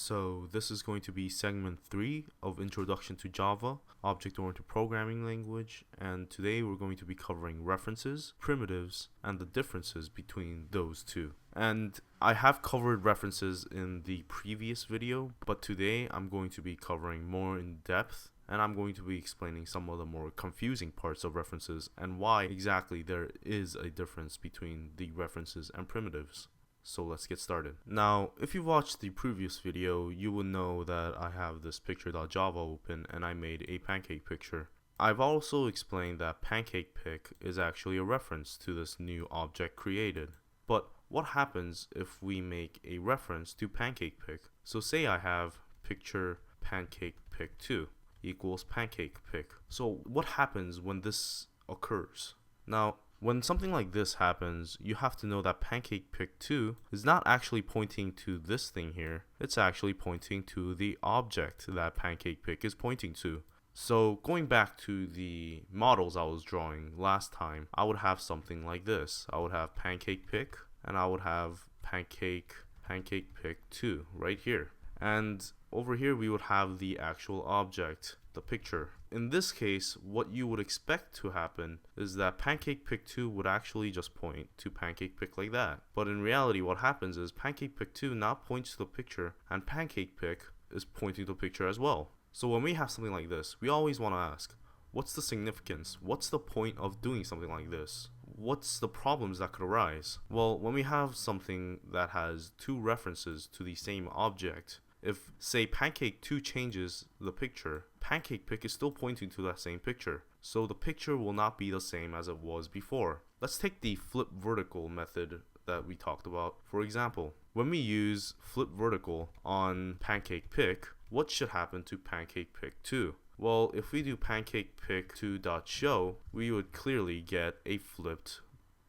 So this is going to be segment 3 of Introduction to Java, Object-Oriented Programming Language, and today we're going to be covering references, primitives, and the differences between those two. And I have covered references in the previous video, but today I'm going to be covering more in depth, and I'm going to be explaining some of the more confusing parts of references and why exactly there is a difference between the references and primitives. So let's get started. Now, if you watched the previous video, you will know that I have this picture.java open and I made a pancake picture. I've also explained that PancakePic is actually a reference to this new object created. But what happens if we make a reference to PancakePic? So say I have picture PancakePic2 equals PancakePic. So what happens when this occurs? Now, when something like this happens, you have to know that PancakePic2 is not actually pointing to this thing here. It's actually pointing to the object that PancakePic is pointing to. So going back to the models I was drawing last time, I would have something like this. I would have PancakePic and I would have PancakePic2 right here. And over here we would have the actual object, the picture. In this case, what you would expect to happen is that PancakePic2 would actually just point to PancakePic like that. But in reality, what happens is PancakePic2 now points to the picture and PancakePic is pointing to the picture as well. So when we have something like this, we always want to ask, what's the significance? What's the point of doing something like this? What's the problems that could arise? Well, when we have something that has two references to the same object, if, say, Pancake2 changes the picture, PancakePic is still pointing to that same picture. So the picture will not be the same as it was before. Let's take the flip vertical method that we talked about. For example, when we use flip vertical on PancakePic, what should happen to PancakePic2? Well, if we do PancakePic2.show, we would clearly get a flipped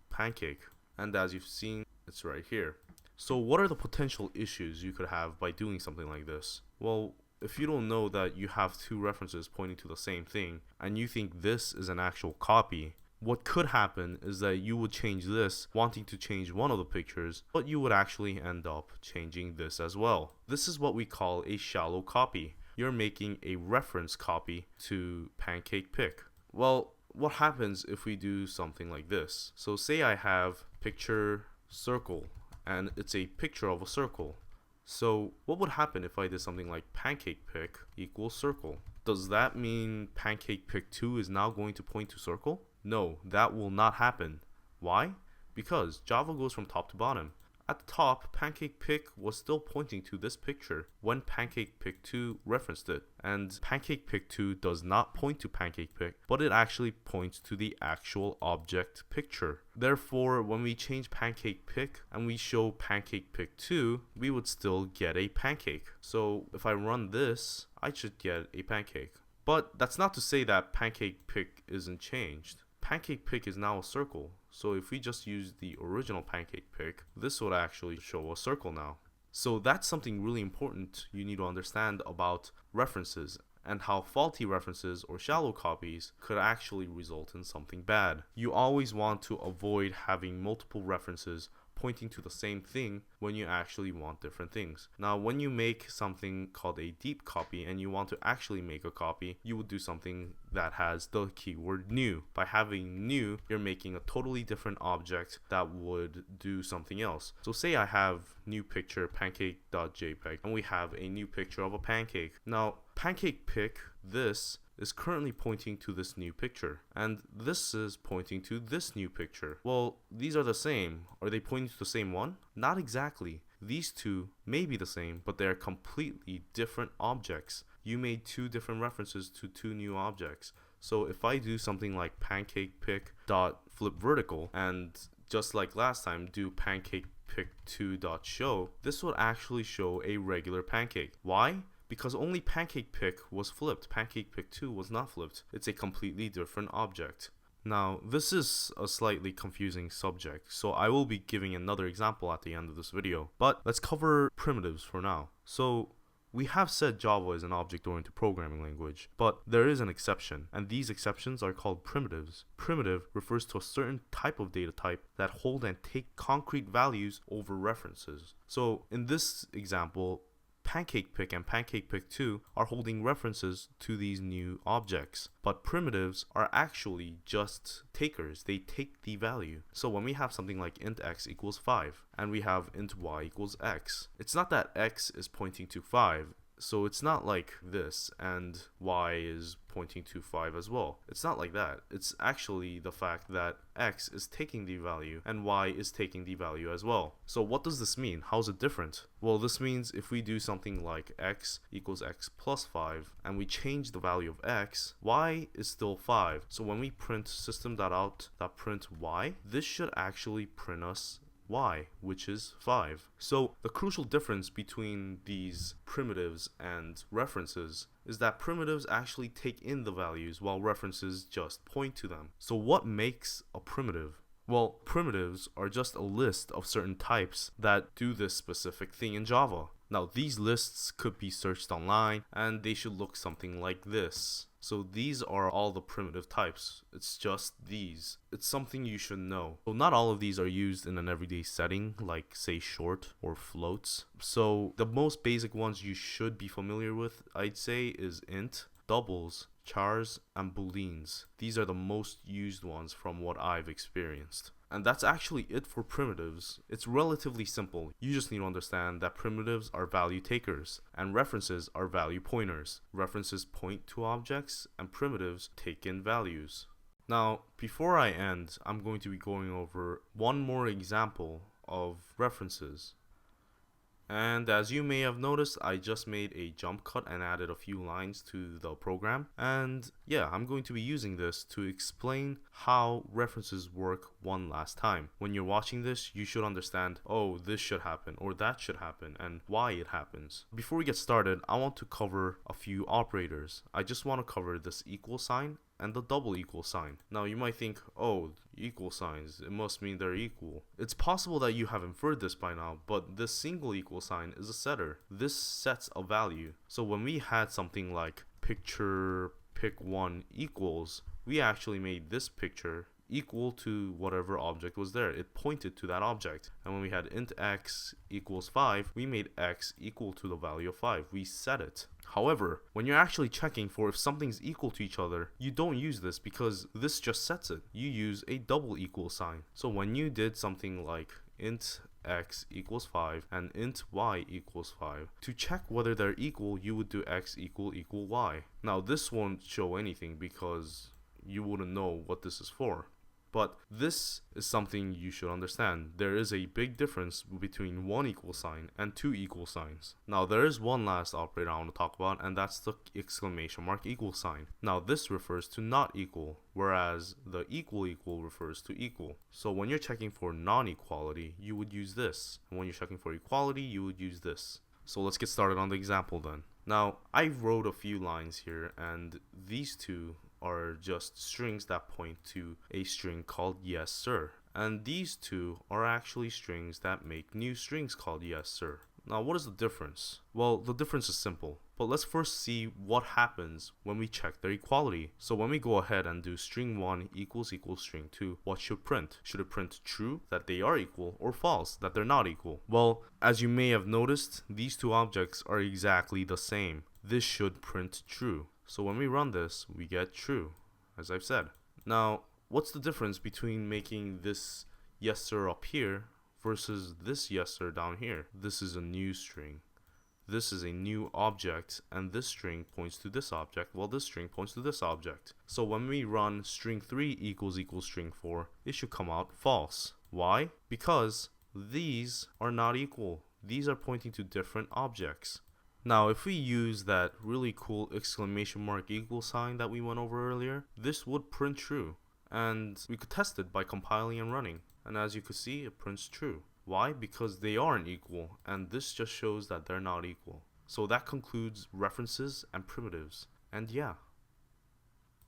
pancake. And as you've seen, it's right here. So what are the potential issues you could have by doing something like this? Well, if you don't know that you have two references pointing to the same thing and you think this is an actual copy, what could happen is that you would change this wanting to change one of the pictures, but you would actually end up changing this as well. This is what we call a shallow copy. You're making a reference copy to PancakePic. Well, what happens if we do something like this? So say I have picture circle and it's a picture of a circle. So what would happen if I did something like PancakePic equals circle? Does that mean PancakePic2 is now going to point to circle? No, that will not happen. Why? Because Java goes from top to bottom. At the top, PancakePic was still pointing to this picture when PancakePic2 referenced it. And PancakePic2 does not point to PancakePic, but it actually points to the actual object picture. Therefore, when we change PancakePic and we show PancakePic2, we would still get a pancake. So if I run this, I should get a pancake. But that's not to say that PancakePic isn't changed. PancakePic is now a circle, so if we just use the original PancakePic, this would actually show a circle now. So that's something really important you need to understand about references and how faulty references or shallow copies could actually result in something bad. You always want to avoid having multiple references pointing to the same thing when you actually want different things. Now, when you make something called a deep copy and you want to actually make a copy, you would do something that has the keyword new. By having new, you're making a totally different object that would do something else. So say I have new picture pancake.jpg and we have a new picture of a pancake. Now, PancakePic, this is currently pointing to this new picture, and this is pointing to this new picture. Well, these are the same. Are they pointing to the same one? Not exactly. These two may be the same, but they are completely different objects. You made two different references to two new objects. So if I do something like PancakePic.flipVertical and just like last time do PancakePic2.show, this would actually show a regular pancake. Why? Because only PancakePic was flipped. PancakePic2 was not flipped. It's a completely different object. Now, this is a slightly confusing subject, so I will be giving another example at the end of this video. But let's cover primitives for now. So we have said Java is an object-oriented programming language, but there is an exception, and these exceptions are called primitives. Primitive refers to a certain type of data type that hold and take concrete values over references. So in this example, PancakePick and PancakePick2 are holding references to these new objects, but primitives are actually just takers. They take the value. So when we have something like int x equals 5 and we have int y equals x, it's not that x is pointing to 5. So it's not like this and y is pointing to 5 as well. It's not like that. It's actually the fact that x is taking the value and y is taking the value as well. So what does this mean? How is it different? Well, this means if we do something like x equals x plus 5 and we change the value of x, y is still 5. So when we print system.out.print y, this should actually print us y, which is 5. So the crucial difference between these primitives and references is that primitives actually take in the values while references just point to them. So what makes a primitive? Well, primitives are just a list of certain types that do this specific thing in Java. Now, these lists could be searched online and they should look something like this. So these are all the primitive types. It's just these. It's something you should know. So not all of these are used in an everyday setting, like say short or floats. So the most basic ones you should be familiar with, I'd say, is int, doubles, chars, and booleans. These are the most used ones from what I've experienced. And that's actually it for primitives. It's relatively simple. You just need to understand that primitives are value takers and references are value pointers. References point to objects and primitives take in values. Now, before I end, I'm going to be going over one more example of references. And as you may have noticed, I just made a jump cut and added a few lines to the program. And yeah, I'm going to be using this to explain how references work one last time. When you're watching this, you should understand, oh, this should happen or that should happen and why it happens. Before we get started, I want to cover a few operators. I just want to cover this equal sign and the double equal sign. Now you might think, oh, equal signs, it must mean they're equal. It's possible that you have inferred this by now, but this single equal sign is a setter. This sets a value. So when we had something like picture pick1 equals, we actually made this picture equal to whatever object was there. It pointed to that object. And when we had int x equals 5, we made x equal to the value of 5. We set it. However, when you're actually checking for if something's equal to each other, you don't use this because this just sets it. You use a double equal sign. So when you did something like int x equals 5 and int y equals 5, to check whether they're equal, you would do x equal y. Now this won't show anything because you wouldn't know what this is for. But this is something you should understand. There is a big difference between one equal sign and two equal signs. Now there is one last operator I want to talk about, and that's the exclamation mark equal sign. Now this refers to not equal, whereas the equal refers to equal. So when you're checking for non-equality, you would use this. And when you're checking for equality, you would use this. So let's get started on the example then. Now I wrote a few lines here, and these two are just strings that point to a string called yes sir, and these two are actually strings that make new strings called yes sir. Now what is the difference? Well, the difference is simple, but let's first see what happens when we check their equality. So when we go ahead and do string1 equals string 2, what should print? Should it print true, that they are equal, or false, that they're not equal? Well, as you may have noticed, these two objects are exactly the same. This should print true. So when we run this, we get true, as I've said. Now, what's the difference between making this yes sir up here versus this yes sir down here? This is a new string. This is a new object, and this string points to this object, while this string points to this object. So when we run string 3 equals string 4, it should come out false. Why? Because these are not equal. These are pointing to different objects. Now, if we use that really cool exclamation mark equal sign that we went over earlier, this would print true. And we could test it by compiling and running. And as you can see, it prints true. Why? Because they aren't equal, and this just shows that they're not equal. So that concludes references and primitives. And yeah.